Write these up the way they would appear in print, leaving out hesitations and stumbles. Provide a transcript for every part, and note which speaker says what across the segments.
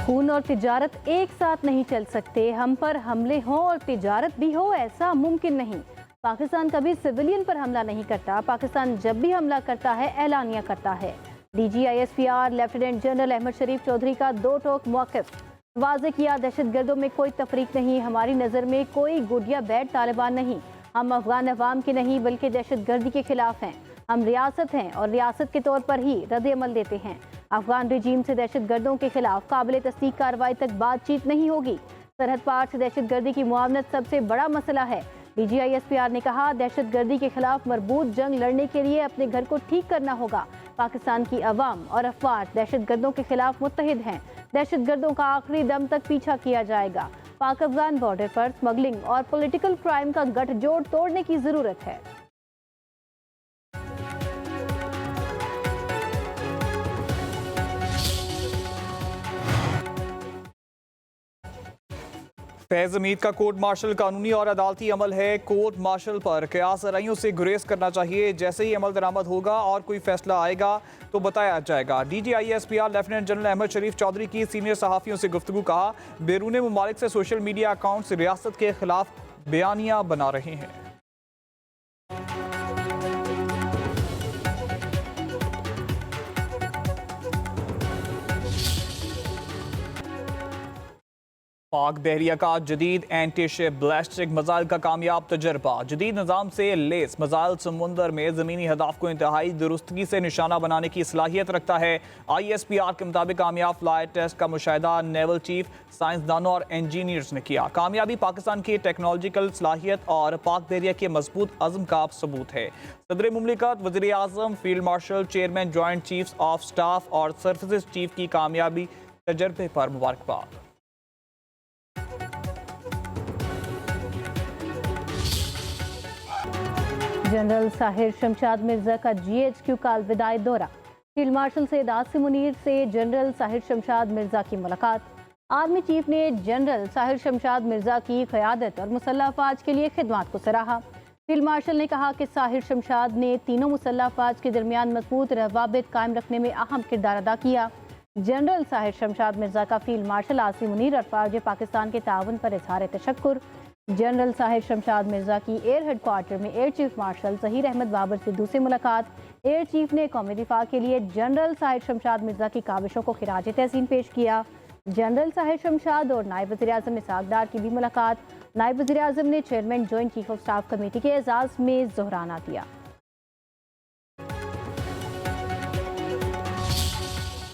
Speaker 1: खून और तिजारत एक साथ नहीं चल सकते। हम पर हमले हों और तिजारत भी हो, ऐसा मुमकिन नहीं। पाकिस्तान कभी सिविलियन पर हमला नहीं करता। पाकिस्तान जब भी हमला करता है एलानिया करता है। DGISPR लेफ्टिनेंट जनरल अहमद शरीफ चौधरी का दो टोक मौक़िफ़ वाज़े किया। दहशतगर्दों में कोई तफरीक नहीं। हमारी नज़र में कोई गुड या बैड तालिबान नहीं। हम अफगान अवाम के नहीं बल्कि दहशतगर्दी के खिलाफ हैं। हम रियासत हैं और रियासत के तौर पर ही रद्द अमल देते हैं। अफगान रजीम से दहशतगर्दों के खिलाफ काबिल तस्दीक कार्रवाई तक बातचीत नहीं होगी। सरहद पार से दहशतगर्दी की मुआवनत सबसे बड़ा मसला है। DGISPR ने कहा, दहशतगर्दी के खिलाफ मरबूत जंग लड़ने के लिए अपने घर को ठीक करना होगा। पाकिस्तान की अवाम और अफवाज दहशतगर्दों के खिलाफ मुत्तहिद हैं। दहशतगर्दों का आखिरी दम तक पीछा किया जाएगा। पाक अफगान बॉर्डर पर स्मगलिंग और पॉलिटिकल क्राइम का गठजोड़ तोड़ने की जरूरत है।
Speaker 2: फैज़ हमीद का कोर्ट मार्शल कानूनी और अदालती अमल है। कोर्ट मार्शल पर क़यास आराइयों से गुरेज करना चाहिए। जैसे ही अमल दरामद होगा और कोई फैसला आएगा तो बताया जाएगा। DGISPR लेफ्टिनेंट जनरल अहमद शरीफ चौधरी की सीनियर सहाफ़ियों से गुफ्तगू। कहा, बैरून मुमालिक से सोशल मीडिया अकाउंट्स रियासत के खिलाफ बयानियाँ बना रहे हैं। पाक बहरिया का जदीद एंटी शिप बैलिस्टिक मिसाइल का कामयाब तजर्बा। जदीद निज़ाम से लेस मिसाइल समुंदर में ज़मीनी हदाफ को इंतहाई दुरुस्तगी से निशाना बनाने की सलाहियत रखता है। ISPR के मुताबिक कामयाब फ्लाइट टेस्ट का मुशाहिदा नेवल चीफ, साइंसदानों और इंजीनियर्स ने किया। कामयाबी पाकिस्तान की टेक्नोलॉजिकल सलाहियत और पाक बहरिया के मजबूत अज़म का सबूत है। सदर मुमलिकत, वज़ीर आज़म, field marshal, chairman, joint chiefs of staff और सर्विसेज चीफ की कामयाबी तजर्बे पर मुबारकबाद।
Speaker 1: जनरल साहिर शमशाद मिर्जा का GHQ का अलविदाई दौरा। फील्ड मार्शल सैयद आसिम मुनीर से जनरल साहिर शमशाद मिर्जा की मुलाकात। आर्मी चीफ ने जनरल साहिर शमशाद मिर्जा की क़यादत और मुसल्लह अफवाज के लिए खिदमात को सराहा। फील्ड मार्शल ने कहा कि साहिर शमशाद ने तीनों मुसल्लह अफवाज के दरमियान मजबूत रवाबित कायम रखने में अहम किरदार अदा किया। जनरल साहिर शमशाद मिर्जा का फील्ड मार्शल आसिम मुनीर और फौज पाकिस्तान के ताउन पर इज़हार तशक्कुर। जनरल साहिर शमशाद मिर्जा की एयर हेडक्वार्टर में air chief marshal Zaheer Ahmed Babar से दूसरी मुलाकात। एयर चीफ ने कौमी दिफा के लिए जनरल साहिर शमशाद मिर्जा की काविशों को खिराज तहसीन पेश किया। जनरल साहिर शमशाद और नायब वज़ीर आज़म इसहाक डार की भी मुलाकात। नायब वज़ीर आज़म ने chairman joint chief of staff committee के एजाज़ में ज़ोहराना दिया।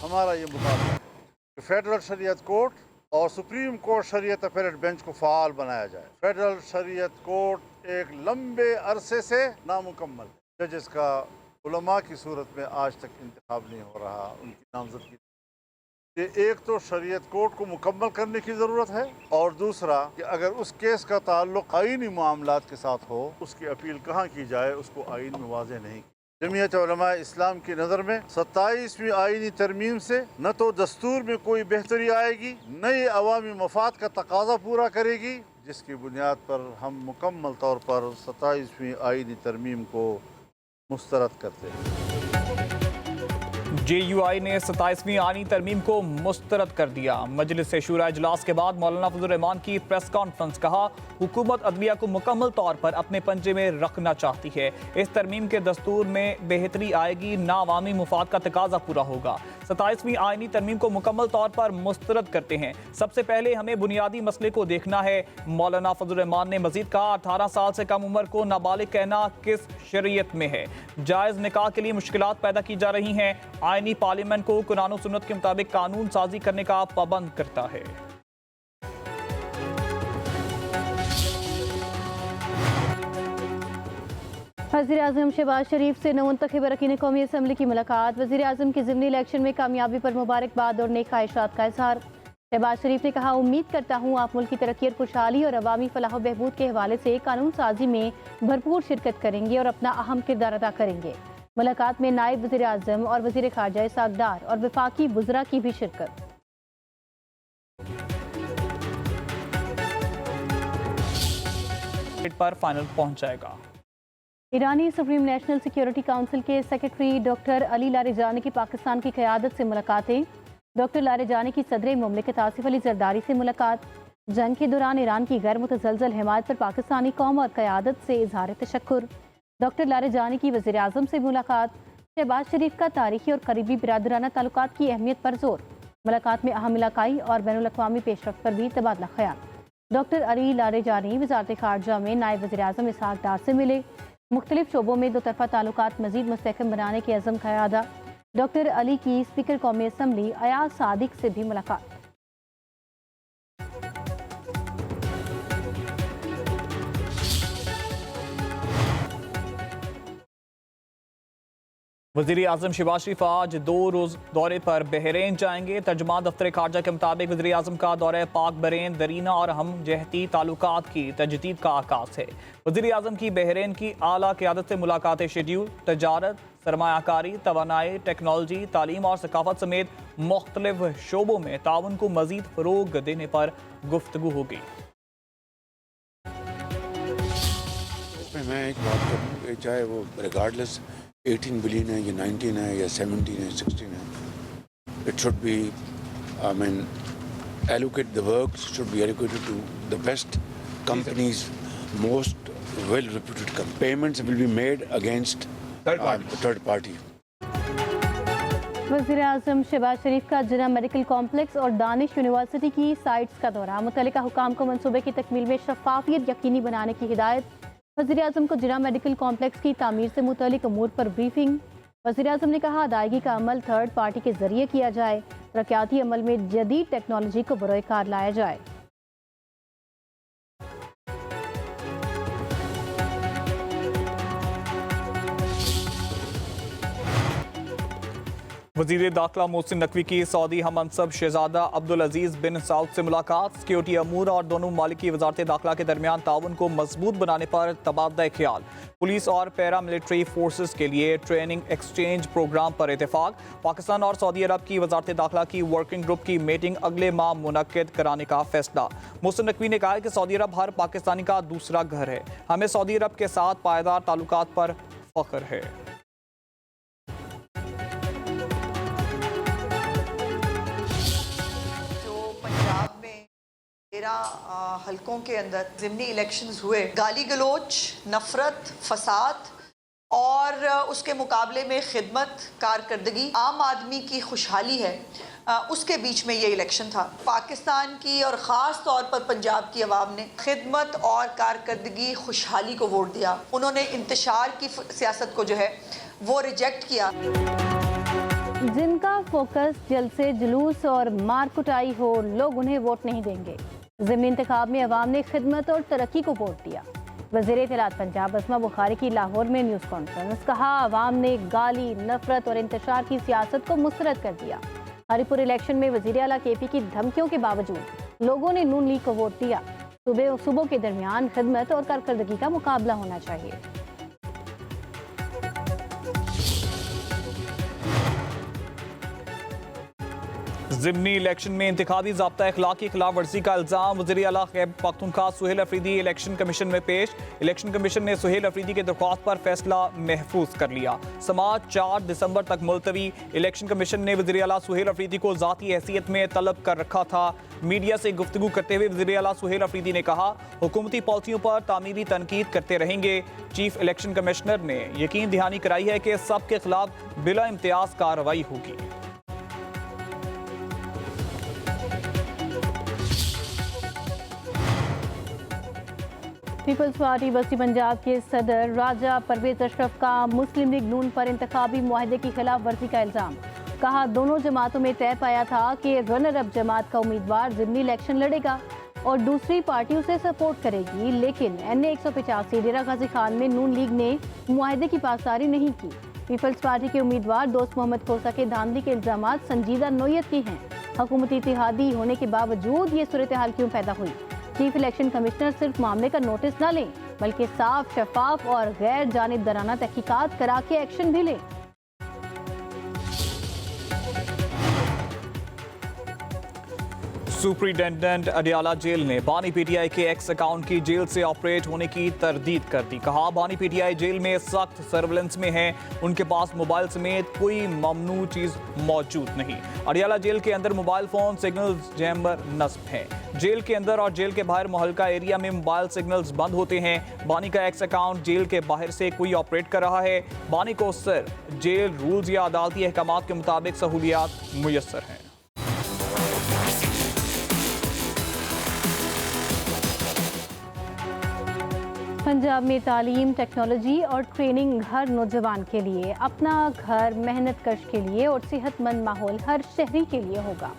Speaker 3: हमारा ये मुतालबा है कि फेडरल शरीयत कोर्ट और सुप्रीम कोर्ट शरीयत अपीलेट बेंच को फ़ाल बनाया जाए। फेडरल शरीयत कोर्ट एक लंबे अरसे से नामुकम्मल है। जजेस का उलमा की सूरत में आज तक इंतखाब नहीं हो रहा, उनकी नामजदगी। ये एक तो शरीयत कोर्ट को मुकम्मल करने की ज़रूरत है और दूसरा कि अगर उस केस का ताल्लुक आईनी मामलात के साथ हो, उसकी अपील कहाँ की जाए, उसको आइन में वाज़ेह नहीं। जमीयत उलमा इस्लाम की नज़र में 27वीं आईनी तरमीम से न तो दस्तूर में कोई बेहतरी आएगी, न ये अवामी मफाद का तकाजा पूरा करेगी, जिसकी बुनियाद पर हम मुकम्मल तौर पर 27वीं आईनी तरमीम को मुस्तरद करते हैं।
Speaker 2: JUI ने 27वीं आईनी तरमीम को मुस्तरद कर दिया। मजलिस शूरा इजलास के बाद मौलाना फजल रहमान की प्रेस कॉन्फ्रेंस। कहा, हुकूमत अदलिया को मुकम्मल तौर पर अपने पंजे में रखना चाहती है। इस तरमीम के दस्तूर में बेहतरी आएगी, ना अवामी मुफाद का तकाजा पूरा होगा। 27वीं आईनी तरमीम को मुकम्मल तौर पर मुस्तरद करते हैं। सबसे पहले हमें बुनियादी मसले को देखना है। मौलाना फजल रहमान ने मजीद कहा, 18 साल से कम उम्र को नाबालिग कहना किस शरीयत में है? जायज़ निकाह के लिए मुश्किलात पैदा की जा रही हैं। आईनी पार्लियामेंट को कुरान और सुन्नत के मुताबिक कानून साजी करने का पाबंद करता है।
Speaker 1: वज़ीर आज़म शहबाज शरीफ से नवमुंतखब अरकान कौमी असम्बली की मुलाकात। वज़ीर आज़म की ज़िमनी इलेक्शन में कामयाबी पर मुबारकबाद और नेक ख्वाहिशात का इज़हार। शहबाज शरीफ ने कहा, उम्मीद करता हूँ आप मुल्क की तरक्की और खुशहाली और अवामी फलाह व बहबूद के हवाले से कानून साजी में भरपूर शिरकत करेंगे और अपना अहम किरदार अदा करेंगे। मुलाकात में नायब वज़ीर आज़म और वज़ीर ख़ारजा इसहाक डार और वफाकी वज़रा की भी शिरकत।
Speaker 2: पर फाइनल पहुंच जाएगा।
Speaker 1: ईरानी सुप्रीम नेशनल सिक्योरिटी काउंसिल के सेक्रेटरी डॉक्टर अली लारिजानी की पाकिस्तान की क़यादत से मुलाकातें। डॉक्टर लारेजानी की सदर मुमलिकत आसिफ अली जरदारी से मुलाकात। जंग के दौरान ईरान की गैर मुतज़लज़ल हिमायत पर पाकिस्तानी कौम और क़यादत से इजहार तशक्कुर। डॉक्टर लारेजानी की वज़ीर आज़म से मुलाकात। शहबाज शरीफ का तारीखी और करीबी बिरादराना ताल्लुकात की अहमियत पर जोर। मुलाकात में अहम इलाकाई और बैनुल अक़वामी पेशरफ्त पर भी तबादला ख्याल। डॉक्टर अली लारेजानी वज़ारत ख़ारजा में नायब वज़ीर आज़म इसहाक़ डार से मिले। मुख्तलिफ शोबों में दो तरफ़ा ताल्लुकात मज़ीद मुस्तहकम बनाने के अज़म का इरादा। डॉक्टर अली की स्पीकर कौमी असम्बली अयाज सादिक से भी मुलाकात।
Speaker 2: वज़ीर आज़म शहबाज शरीफ आज 2 रोज़ दौरे पर बहरीन जाएंगे। तर्जुमान दफ्तर खारजा के मुताबिक वज़ीर आज़म का दौरा पाक बहरीन दरीना और हम जहती ताल्लुकात की तजदीद का आगाज़ है। वज़ीर आज़म की बहरीन की आला क़यादत से मुलाकातें शेड्यूल। तजारत, सरमायाकारी, तवानाई, टेक्नोलॉजी, तालीम और सकाफत समेत मुख्तलिफ शोबों में ताउन को मज़ीद फ़रोग़ देने पर गुफ्तगू होगी।
Speaker 4: मैं एक बात करूँ, चाहे वो रिगार्डलेस 18 बिलियन है या 19 है या 17 है 16 है, it should be allocate the works should be allocated to the best companies, most well reputed companies. Payments will be made against third party.
Speaker 1: वज़ीर आज़म शहबाज शरीफ का जिना मेडिकल कॉम्प्लेक्स और दानिश यूनिवर्सिटी की साइट्स का दौरा। मुतल्लिका हुकाम को मंसूबे की तकमील में शफाफियत यकीनी बनाने की हिदायत। वज़ीर आज़म को जिना मेडिकल कॉम्प्लेक्स की तामीर से मुतल्लिक अमूर पर ब्रीफिंग। वज़ीर आज़म ने कहा अदायगी का अमल थर्ड पार्टी के जरिए किया जाए। तरक्याती अमल में जदीद टेक्नोलॉजी को बरोए कार लाया जाए।
Speaker 2: वज़ीर दाखिला मोहसिन नकवी की सऊदी हममनसब शहजादा अब्दुल अजीज़ बिन सऊद से मुलाकात। सिक्योरिटी अमूर और दोनों मालिकी वज़ारत दाखिला के दरमियान ताउन को मजबूत बनाने पर तबादला ख्याल। पुलिस और पैरा मिलिट्री फोर्सेस के लिए ट्रेनिंग एक्सचेंज प्रोग्राम पर इत्तेफाक। पाकिस्तान और सऊदी अरब की वज़ारत दाखिला की वर्किंग ग्रुप की मीटिंग अगले माह मुनक्किद कराने का फैसला। मोहसिन नकवी ने कहा कि सऊदी अरब हर पाकिस्तानी का दूसरा घर है। हमें सऊदी अरब के साथ पायदार ताल्लुकात पर फख्र है।
Speaker 5: हलकों के अंदर ज़िमनी इलेक्शंस हुए, गाली गलोच, नफरत, फसाद और उसके मुकाबले में खिदमत, कारकर्दगी, आम आदमी की खुशहाली है, उसके बीच में ये इलेक्शन था। पाकिस्तान की और ख़ास तौर पर पंजाब की आवाम ने खिदमत और कारकर्दगी, खुशहाली को वोट दिया। उन्होंने इंतशार की सियासत को जो है वो रिजेक्ट किया।
Speaker 1: जिनका फोकस जलसे, जुलूस और मार कुटाई हो, लोग उन्हें वोट नहीं देंगे। ज़िमनी इंतखाब में अवाम ने खिदमत और तरक्की को वोट दिया। वज़ीर इत्तलात पंजाब अस्मा बुखारी की लाहौर में न्यूज़ कॉन्फ्रेंस। कहा अवाम ने गाली, नफरत और इंतशार की सियासत को मुस्तरद कर दिया। हरिपुर इलेक्शन में वज़ीर आला केपी की धमकियों के बावजूद लोगों ने नून लीग को वोट दिया। सूबों के दरमियान खिदमत और कारकर्दगी का मुकाबला होना चाहिए।
Speaker 2: ज़िमनी इलेक्शन में इंतखाबी ज़ाब्ता अखलाक की खिलाफ वर्जी का इल्ज़ाम। वज़ीर आला खैबर पख्तूनख्वा सुहेल अफरीदी इलेक्शन कमीशन में पेश। इलेक्शन कमीशन ने सुहेल अफरीदी के दरख्वास्त पर फैसला महफूज कर लिया। समाअत 4 दिसंबर तक मुलतवी। इलेक्शन कमीशन ने वज़ीर आला सुहेल अफरीदी को ज़ाती हैसियत में तलब कर रखा था। मीडिया से गुफ्तगू करते हुए वज़ीर आला सुहेल अफरीदी ने कहा हुकूमती पॉलिसियों पर तामीरी तनकीद करते रहेंगे। चीफ इलेक्शन कमिश्नर ने यकीन दहानी कराई है कि सबके खिलाफ बिला इम्तियाज कार्रवाई होगी।
Speaker 1: पीपल्स पार्टी बस्ती पंजाब के सदर राजा परवेज अशरफ का मुस्लिम लीग नून पर इंतखाबी मुआहदे की खिलाफ वर्जी का इल्ज़ाम। कहा दोनों जमातों में तय पाया था कि रनर अप जमात का उम्मीदवार ज़िमनी इलेक्शन लड़ेगा और दूसरी पार्टी उसे सपोर्ट करेगी, लेकिन NA 185 डेरा गाजी खान में नून लीग ने मुआहदे की पासदारी नहीं की। पीपल्स पार्टी के उम्मीदवार दोस्त मोहम्मद खोसा के धांधली के इल्ज़ाम संजीदा नोयत के हैं। हुकूमती इत्तेहादी होने के बावजूद ये सूरत हाल क्यों पैदा हुई? चीफ इलेक्शन कमिश्नर सिर्फ मामले का नोटिस न लें, बल्कि साफ, शफाफ और गैर जानिबदाराना तहकीकात करा के एक्शन भी लें।
Speaker 2: सुपरिटेंडेंट अडियाला जेल ने बानी पीटीआई के एक्स अकाउंट की जेल से ऑपरेट होने की तरदीद कर दी। कहा बानी पीटीआई जेल में सख्त सर्विलेंस में है, उनके पास मोबाइल समेत कोई ममनू चीज मौजूद नहीं। अडियाला जेल के अंदर मोबाइल फोन सिग्नल चैम्बर नस्ब है। जेल के अंदर और जेल के बाहर मुहल्का एरिया में मोबाइल सिग्नल्स बंद होते हैं। बानी का एक्स अकाउंट जेल के बाहर से कोई ऑपरेट कर रहा है। बानी को सिर्फ जेल रूल्स या अदालती अहकामात के मुताबिक सहूलियात मुयस्सर हैं।
Speaker 1: पंजाब में तालीम, टेक्नोलॉजी और ट्रेनिंग हर नौजवान के लिए, अपना घर मेहनत कश के लिए और सेहतमंद माहौल हर शहरी के लिए होगा।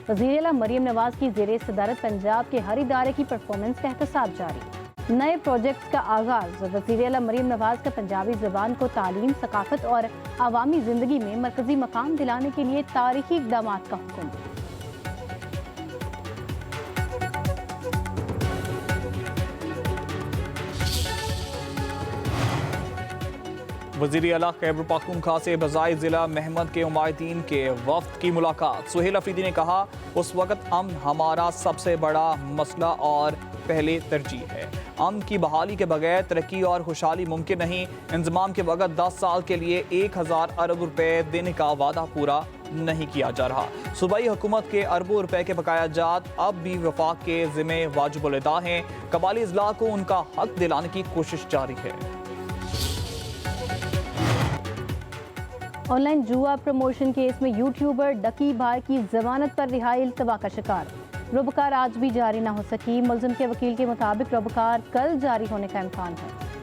Speaker 1: वज़ीर आला मरीम नवाज की ज़ेरे सदारत पंजाब के हर इदारे की परफॉर्मेंस का एहतसाब जारी। नए प्रोजेक्ट्स का आगाज। वज़ीर आला मरीम नवाज का पंजाबी ज़बान को तालीम, सकाफत और आवामी ज़िंदगी में मरकज़ी मकाम दिलाने के लिए तारीखी इक़दाम का हुक्म।
Speaker 2: वज़ीर आला खैबर पख्तूनख्वा से बज़ाई ज़िला महमद के उमायदीन के वफ्द की मुलाकात। सुहेल अफरीदी ने कहा उस वक्त अमन हमारा सबसे बड़ा मसला और पहले तरजीह है। अमन की बहाली के बगैर तरक्की और खुशहाली मुमकिन नहीं। इंजमाम के वक्त 10 साल के लिए 1000 अरब रुपए देने का वादा पूरा नहीं किया जा रहा। सूबाई हुकूमत के अरबों रुपए के बकाया जात अब भी वफाक के ज़िम्मे वाजिबुल अदा हैं। कबाली अजला को उनका हक दिलाने की कोशिश जारी है।
Speaker 1: ऑनलाइन जुआ प्रमोशन केस में यूट्यूबर डकी भाई की जमानत पर रिहाई इल्तवा का शिकार। रोबकार आज भी जारी न हो सकी। मुलजिम के वकील के मुताबिक रोबकार कल जारी होने का इम्कान है।